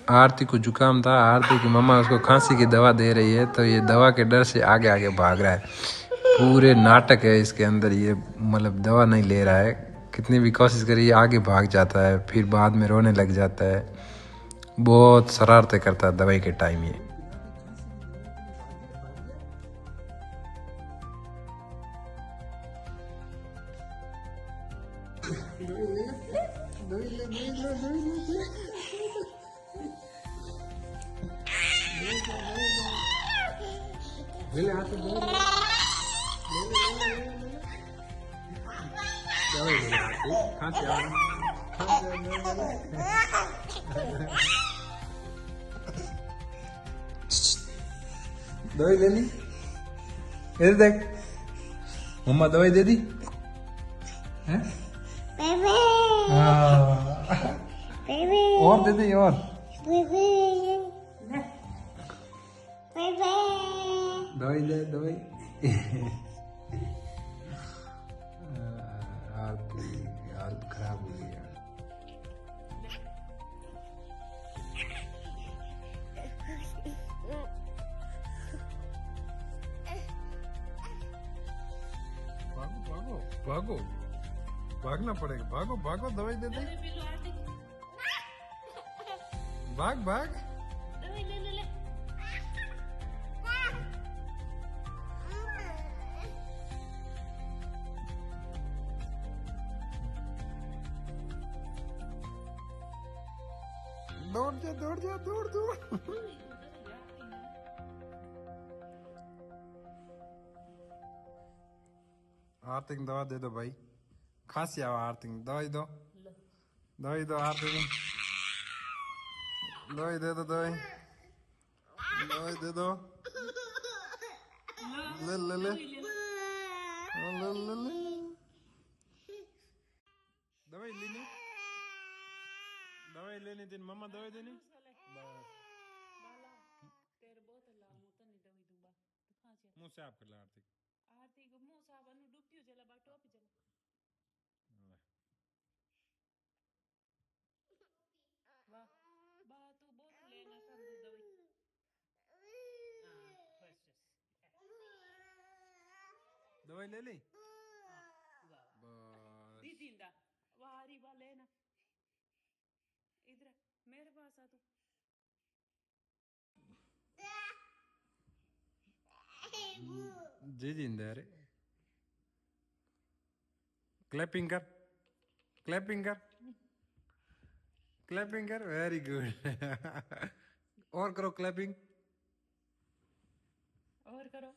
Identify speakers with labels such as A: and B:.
A: आरती को जुकाम था। आरती की मम्मा उसको खांसी की दवा दे रही है, तो ये दवा के डर से आगे आगे भाग रहा है। पूरे नाटक है इसके अंदर, ये मतलब दवा नहीं ले रहा है। कितनी भी कोशिश करी आगे भाग जाता है, फिर बाद में रोने लग जाता है। बहुत शरारतें करता है दवाई के टाइम ये। दवाई ले ली, इधर देख, मम्मा दवाई दे दी है? और दे दी और दवाई दे दवाई। हालत खराब हो गई यार। भागो भागो, भागना पड़ेगा, भागो भागो, दवाई दे दे, भाग भाग। दौड़ जा दौड़ जा दौड़ दौड़। आरती दवा दे दो भाई, खांसी आवा। आरती दवाई दो, दवाई दो आरती को, दवाई दे दो, दवाई दवाई दे दो, ले ले ले ले ले ले, दवाई लेनी, दवाई लेनी दिन मम्मा दवाई देनी। मुंह से आप कर ला आरती। आरती को मुंह साफ अनु डुबटियो जला बा टोपी जला। वाह बा तू बहुत लेना संदू दवाई। हां बस दवाई ले ली। बस दीदींदा वारी बा लेना, इधर मेरे पास आ तू। जी जिंदा रे, क्लैपिंग कर, क्लैपिंग कर, क्लैपिंग कर, वेरी गुड। और करो क्लैपिंग, और करो।